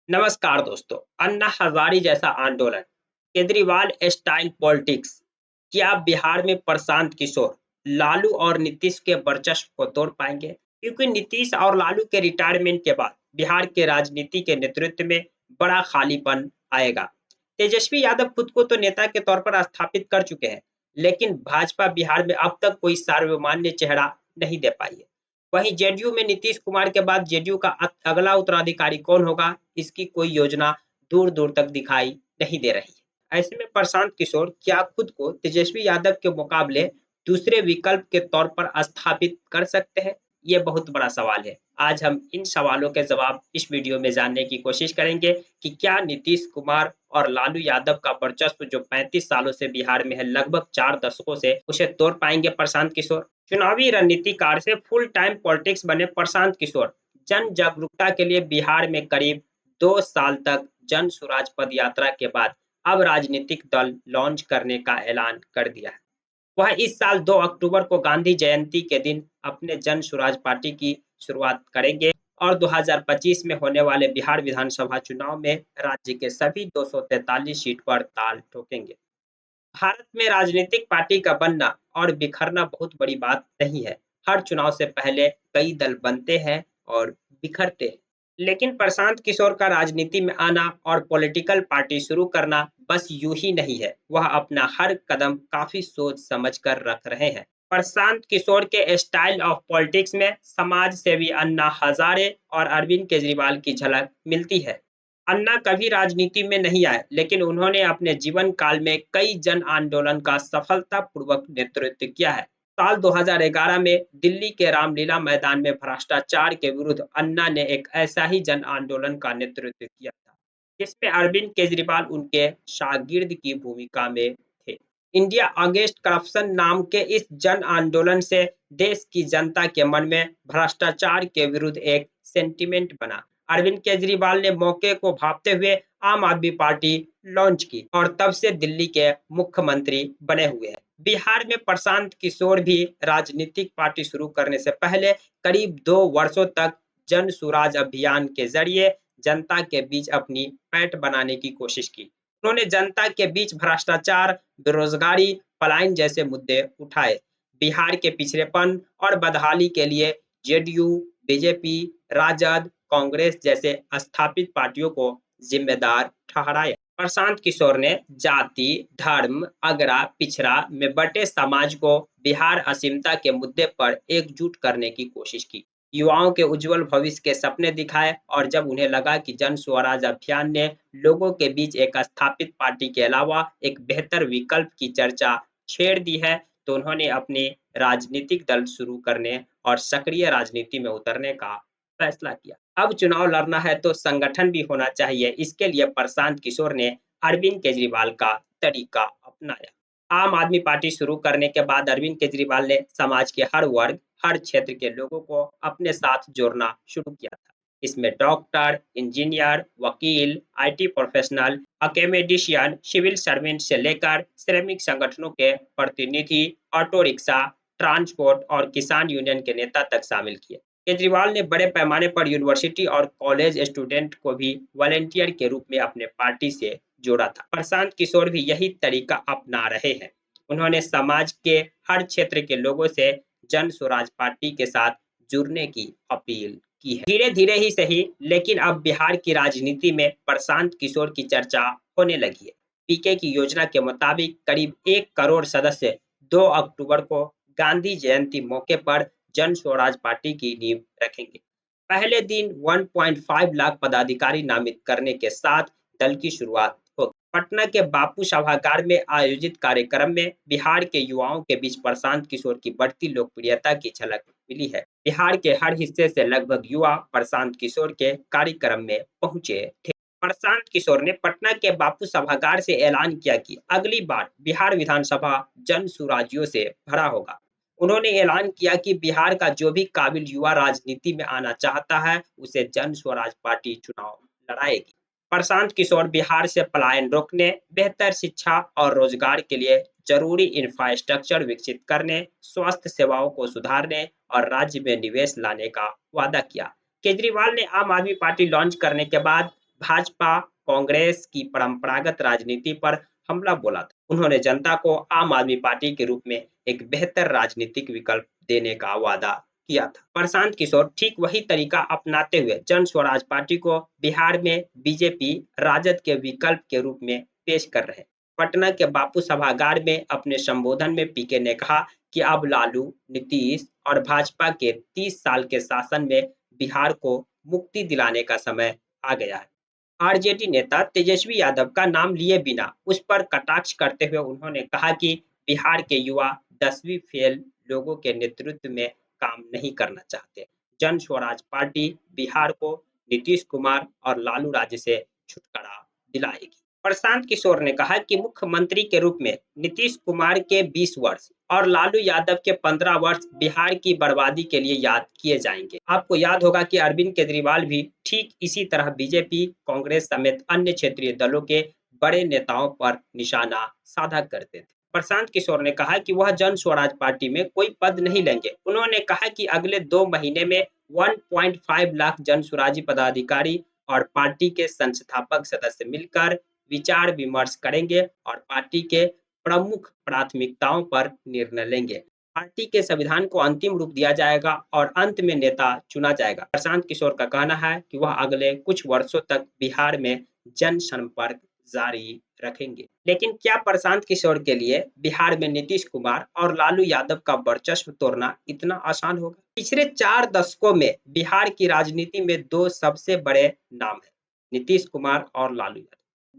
नमस्कार दोस्तों। अन्ना हजारी जैसा आंदोलन, केजरीवाल स्टाइल पॉलिटिक्स, क्या बिहार में प्रशांत किशोर, लालू और नीतीश के वर्चस्व को तोड़ पाएंगे? क्योंकि नीतीश और लालू के रिटायरमेंट के बाद बिहार के राजनीति के नेतृत्व में बड़ा खालीपन आएगा। तेजस्वी यादव खुद को तो नेता के तौर पर स्थापित कर चुके हैं, लेकिन भाजपा बिहार में अब तक कोई सर्वमान्य चेहरा नहीं दे पाई है। वहीं जेडीयू में नीतीश कुमार के बाद जेडीयू का अगला उत्तराधिकारी कौन होगा, इसकी कोई योजना दूर दूर तक दिखाई नहीं दे रही है। ऐसे में प्रशांत किशोर क्या खुद को तेजस्वी यादव के मुकाबले दूसरे विकल्प के तौर पर स्थापित कर सकते हैं? ये बहुत बड़ा सवाल है। आज हम इन सवालों के जवाब इस वीडियो में जानने की कोशिश करेंगे कि क्या नीतीश कुमार और लालू यादव का वर्चस्व जो 35 सालों से बिहार में है, लगभग 4 दशकों से, उसे तोड़ पाएंगे प्रशांत किशोर? चुनावी रणनीतिकार से फुल टाइम पॉलिटिक्स बने प्रशांत किशोर जन जागरूकता के लिए बिहार में करीब 2 साल तक जन स्वराज पद यात्रा के बाद अब राजनीतिक दल लॉन्च करने का ऐलान कर दिया है। वह इस साल 2 अक्टूबर को गांधी जयंती के दिन अपने जन स्वराज पार्टी की शुरुआत करेंगे और 2025 में होने वाले बिहार विधानसभा चुनाव में राज्य के सभी 243 सीट पर ताल ठोकेंगे। भारत में राजनीतिक पार्टी का बनना और बिखरना बहुत बड़ी बात नहीं है। हर चुनाव से पहले कई दल बनते हैं और बिखरते हैं। लेकिन प्रशांत किशोर का राजनीति में आना और पॉलिटिकल पार्टी शुरू करना बस यूं ही नहीं है। वह अपना हर कदम काफी सोच समझ कर रख रहे हैं। प्रशांत किशोर के स्टाइल ऑफ पॉलिटिक्स में समाज सेवी अन्ना हजारे और अरविंद केजरीवाल की झलक मिलती है। अन्ना कभी राजनीति में नहीं आए, लेकिन उन्होंने अपने जीवन काल में कई जन आंदोलन का सफलतापूर्वक नेतृत्व किया है। साल 2011 में दिल्ली के रामलीला मैदान में भ्रष्टाचार के विरुद्ध अन्ना ने एक ऐसा ही जन आंदोलन का नेतृत्व किया था, जिसमें अरविंद केजरीवाल उनके शागिर्द की भूमिका में थे। इंडिया अगेंस्ट करप्शन नाम के इस जन आंदोलन से देश की जनता के मन में भ्रष्टाचार के विरुद्ध एक सेंटिमेंट बना। अरविंद केजरीवाल ने मौके को भांपते हुए आम आदमी पार्टी लॉन्च की और तब से दिल्ली के मुख्यमंत्री बने हुए हैं। बिहार में प्रशांत किशोर भी राजनीतिक पार्टी शुरू करने से पहले करीब 2 वर्षों तक जन सुराज अभियान के जरिए जनता के बीच अपनी पैठ बनाने की कोशिश की। उन्होंने जनता के बीच भ्रष्टाचार, बेरोजगारी, पलायन जैसे मुद्दे उठाए। बिहार के पिछड़ेपन और बदहाली के लिए जेडीयू, बीजेपी, राजद, कांग्रेस जैसे स्थापित पार्टियों को जिम्मेदार ठहराया। प्रशांत किशोर ने जाति, धर्म, अगड़ा, पिछड़ा में बटे समाज को बिहार असीमता के मुद्दे पर एकजुट करने की कोशिश की। युवाओं के उज्जवल भविष्य के सपने दिखाए और जब उन्हें लगा कि जन स्वराज अभियान ने लोगों के बीच एक स्थापित पार्टी के अलावा एक बेहतर विकल्प की चर्चा छेड़ दी है, तो उन्होंने अपने राजनीतिक दल शुरू करने और सक्रिय राजनीति में उतरने का फैसला किया। अब चुनाव लड़ना है तो संगठन भी होना चाहिए। इसके लिए प्रशांत किशोर ने अरविंद केजरीवाल का तरीका अपनाया। आम आदमी पार्टी शुरू करने के बाद अरविंद केजरीवाल ने समाज के हर वर्ग, हर क्षेत्र के लोगों को अपने साथ जोड़ना शुरू किया था। इसमें डॉक्टर, इंजीनियर, वकील, आईटी प्रोफेशनल, अकेमेडिशियन, सिविल सर्वेंट से लेकर श्रमिक संगठनों के प्रतिनिधि, ऑटो रिक्शा, ट्रांसपोर्ट और किसान यूनियन के नेता तक शामिल किए। केजरीवाल ने बड़े पैमाने पर यूनिवर्सिटी और कॉलेज स्टूडेंट को भी वॉलेंटियर के रूप में अपने पार्टी से जोड़ा था। प्रशांत किशोर भी यही तरीका अपना रहे हैं। उन्होंने समाज के हर क्षेत्र के लोगों से जन स्वराज पार्टी के साथ जुड़ने की अपील की है। धीरे धीरे ही सही, लेकिन अब बिहार की राजनीति में प्रशांत किशोर की चर्चा होने लगी है। पीके की योजना के मुताबिक करीब 1 करोड़ सदस्य 2 अक्टूबर को गांधी जयंती मौके पर जन स्वराज पार्टी की नींव रखेंगे। पहले दिन 1.5 लाख पदाधिकारी नामित करने के साथ दल की शुरुआत होगी। पटना के बापू सभागार में आयोजित कार्यक्रम में बिहार के युवाओं के बीच प्रशांत किशोर की बढ़ती लोकप्रियता की झलक मिली है। बिहार के हर हिस्से से लगभग युवा प्रशांत किशोर के कार्यक्रम में पहुंचे थे। प्रशांत किशोर ने पटना के बापू सभागार से ऐलान किया कि अगली बार बिहार विधानसभा जन सुराजियों से भरा होगा। उन्होंने ऐलान किया कि बिहार का जो भी काबिल युवा राजनीति में आना चाहता है, उसे जन स्वराज पार्टी चुनाव लड़ाएगी। प्रशांत किशोर बिहार से पलायन रोकने, बेहतर शिक्षा और रोजगार के लिए जरूरी इंफ्रास्ट्रक्चर विकसित करने, स्वास्थ्य सेवाओं को सुधारने और राज्य में निवेश लाने का वादा किया। केजरीवाल ने आम आदमी पार्टी लॉन्च करने के बाद भाजपा कांग्रेस की परंपरागत राजनीति पर हमला बोला था। उन्होंने जनता को आम आदमी पार्टी के रूप में एक बेहतर राजनीतिक विकल्प देने का वादा किया था। प्रशांत किशोर ठीक वही तरीका अपनाते हुए जन स्वराज पार्टी को बिहार में बीजेपी राजद के विकल्प के रूप में पेश कर रहे हैं। पटना के बापू सभागार में अपने संबोधन में पीके ने कहा कि अब लालू, नीतीश और भाजपा के 30 साल के शासन में बिहार को मुक्ति दिलाने का समय आ गया है। आरजेडी नेता तेजस्वी यादव का नाम लिए बिना उस पर कटाक्ष करते हुए उन्होंने कहा कि बिहार के युवा 10वीं फेल लोगों के नेतृत्व में काम नहीं करना चाहते। जन स्वराज पार्टी बिहार को नीतीश कुमार और लालू राज्य से छुटकारा दिलाएगी। प्रशांत किशोर ने कहा कि मुख्यमंत्री के रूप में नीतीश कुमार के 20 वर्ष और लालू यादव के 15 वर्ष बिहार की बर्बादी के लिए याद किए जाएंगे। आपको याद होगा कि अरविंद केजरीवाल भी ठीक इसी तरह बीजेपी, कांग्रेस समेत अन्य क्षेत्रीय दलों के बड़े नेताओं पर निशाना साधा करते थे। प्रशांत किशोर ने कहा कि वह जन स्वराज पार्टी में कोई पद नहीं लेंगे। उन्होंने कहा कि अगले 2 महीने में 1.5 लाख जन स्वराजी पदाधिकारी और पार्टी के संस्थापक सदस्य मिलकर विचार विमर्श करेंगे और पार्टी के प्रमुख प्राथमिकताओं पर निर्णय लेंगे। पार्टी के संविधान को अंतिम रूप दिया जाएगा और अंत में नेता चुना जाएगा। प्रशांत किशोर का कहना है कि वह अगले कुछ वर्षों तक बिहार में जन संपर्क जारी रखेंगे। लेकिन क्या प्रशांत किशोर के लिए बिहार में नीतीश कुमार और लालू यादव का वर्चस्व तोड़ना इतना आसान होगा? पिछले 4 दशकों में बिहार की राजनीति में 2 सबसे बड़े नाम हैं, नीतीश कुमार और लालू यादव।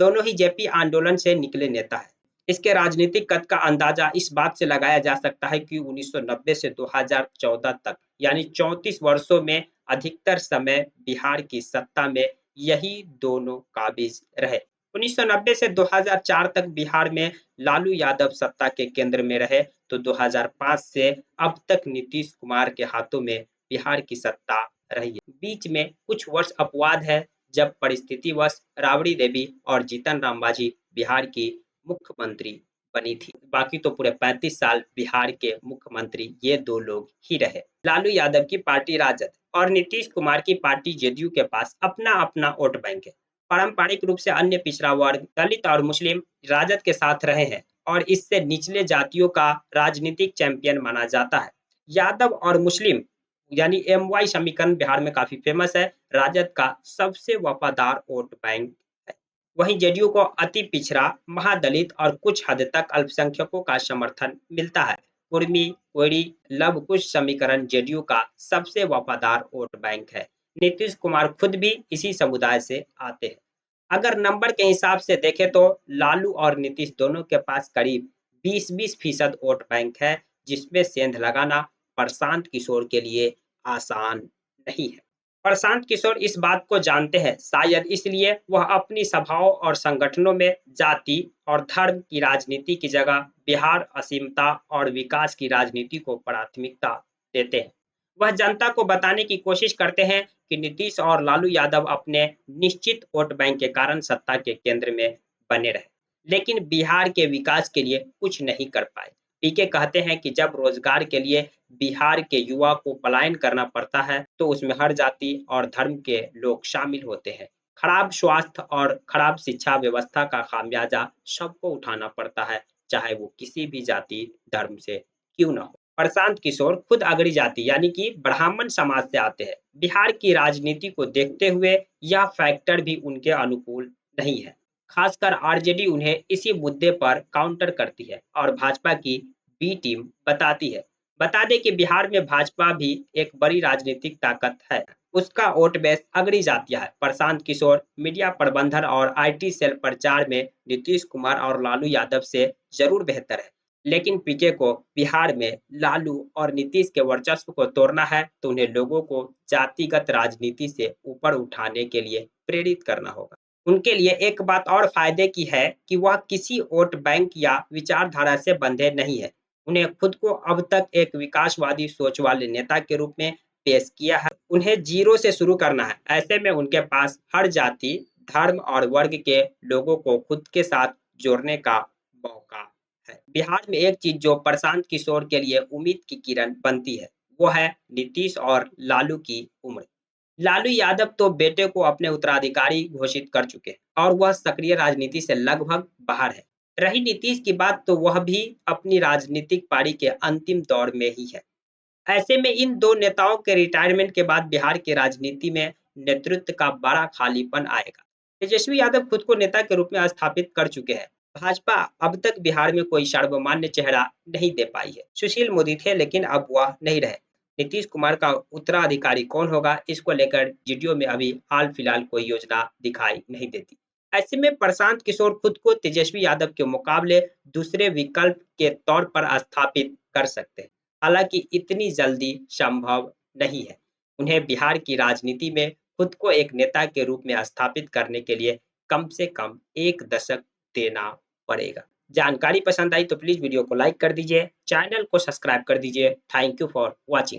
दोनों ही जेपी आंदोलन से निकले नेता हैं। इसके राजनीतिक कद का अंदाजा इस बात से लगाया जा सकता है कि 1990 से 2014 तक यानी 34 वर्षों में अधिकतर समय बिहार की सत्ता में यही दोनों काबिज रहे। 1990 से 2004 तक बिहार में लालू यादव सत्ता के केंद्र में रहे तो 2005 से अब तक नीतीश कुमार के हाथों में बिहार की सत्ता रही है। बीच में कुछ वर्ष अपवाद है जब परिस्थितिवश राबड़ी देवी और जीतन राम मांझी बिहार की मुख्यमंत्री बनी थी। बाकी तो पूरे 35 साल बिहार के मुख्यमंत्री ये 2 लोग ही रहे। लालू यादव की पार्टी राजद और नीतीश कुमार की पार्टी जेडीयू के पास अपना अपना वोट बैंक है। पारंपरिक रूप से अन्य पिछड़ा वर्ग, दलित और मुस्लिम राजद के साथ रहे हैं और इससे निचले जातियों का राजनीतिक चैंपियन माना जाता है। यादव और मुस्लिम यानी एमवाई समीकरण बिहार में काफी फेमस है। राजद का सबसे वफादार वोट बैंक है। वहीं जेडीयू को अति पिछड़ा, महादलित और कुछ हद तक अल्पसंख्यकों का समर्थन मिलता है। कुर्मी, कोयरी, लव कुश समीकरण जेडीयू का सबसे वफादार वोट बैंक है। नीतीश कुमार खुद भी इसी समुदाय से आते हैं। अगर नंबर के हिसाब से देखें तो लालू और नीतीश दोनों के पास करीब 20-20% वोट बैंक है, जिसमें सेंध लगाना प्रशांत किशोर के लिए आसान नहीं है। प्रशांत किशोर इस बात को जानते हैं, शायद इसलिए वह अपनी सभाओं और संगठनों में जाति और धर्म की राजनीति की जगह बिहार असीमता और विकास की राजनीति को प्राथमिकता देते हैं। वह जनता को बताने की कोशिश करते हैं कि नीतीश और लालू यादव अपने निश्चित वोट बैंक के कारण सत्ता के केंद्र में बने रहे, लेकिन बिहार के विकास के लिए कुछ नहीं कर पाए। पीके कहते हैं कि जब रोजगार के लिए बिहार के युवा को पलायन करना पड़ता है तो उसमें हर जाति और धर्म के लोग शामिल होते हैं। खराब स्वास्थ्य और खराब शिक्षा व्यवस्था का खामियाजा सबको उठाना पड़ता है, चाहे वो किसी भी जाति धर्म से क्यों ना हो। प्रशांत किशोर खुद अगड़ी जाति यानी कि ब्राह्मण समाज से आते हैं। बिहार की राजनीति को देखते हुए यह फैक्टर भी उनके अनुकूल नहीं है। खासकर आरजेडी उन्हें इसी मुद्दे पर काउंटर करती है और भाजपा की बी टीम बताती है। बता दें कि बिहार में भाजपा भी एक बड़ी राजनीतिक ताकत है। उसका वोट बेस अगड़ी जातियां है। प्रशांत किशोर मीडिया प्रबंधन और आईटी सेल प्रचार में नीतीश कुमार और लालू यादव से जरूर बेहतर है, लेकिन पीके को बिहार में लालू और नीतीश के वर्चस्व को तोड़ना है तो उन्हें लोगों को जातिगत राजनीति से ऊपर उठाने के लिए प्रेरित करना होगा। उनके लिए एक बात और फायदे की है कि वह किसी वोट बैंक या विचारधारा से बंधे नहीं है। उन्हें खुद को अब तक एक विकासवादी सोच वाले नेता के रूप में पेश किया है। उन्हें जीरो से शुरू करना है। ऐसे में उनके पास हर जाति, धर्म और वर्ग के लोगों को खुद के साथ जोड़ने का मौका है। बिहार में एक चीज जो प्रशांत किशोर के लिए उम्मीद की किरण बनती है, वो है नीतीश और लालू की उम्र। लालू यादव तो बेटे को अपने उत्तराधिकारी घोषित कर चुके हैं और वह सक्रिय राजनीति से लगभग बाहर है। रही नीतीश की बात तो वह भी अपनी राजनीतिक पारी के अंतिम दौर में ही है। ऐसे में इन दो नेताओं के रिटायरमेंट के बाद बिहार की राजनीति में नेतृत्व का बड़ा खालीपन आएगा। तेजस्वी यादव खुद को नेता के रूप में स्थापित कर चुके हैं। भाजपा अब तक बिहार में कोई सर्वमान्य चेहरा नहीं दे पाई है। सुशील मोदी थे लेकिन अब वह नहीं रहे। नीतीश कुमार का उत्तराधिकारी कौन होगा, इसको लेकर जेडीयू में अभी हाल फिलहाल कोई योजना दिखाई नहीं देती। ऐसे में प्रशांत किशोर खुद को तेजस्वी यादव के मुकाबले दूसरे विकल्प के तौर पर स्थापित कर सकते हैं। हालांकि इतनी जल्दी संभव नहीं है। उन्हें बिहार की राजनीति में खुद को एक नेता के रूप में स्थापित करने के लिए कम से कम 1 दशक देना पड़ेगा। जानकारी पसंद आई तो प्लीज वीडियो को लाइक कर दीजिए, चैनल को सब्सक्राइब कर दीजिए। Thank you for watching.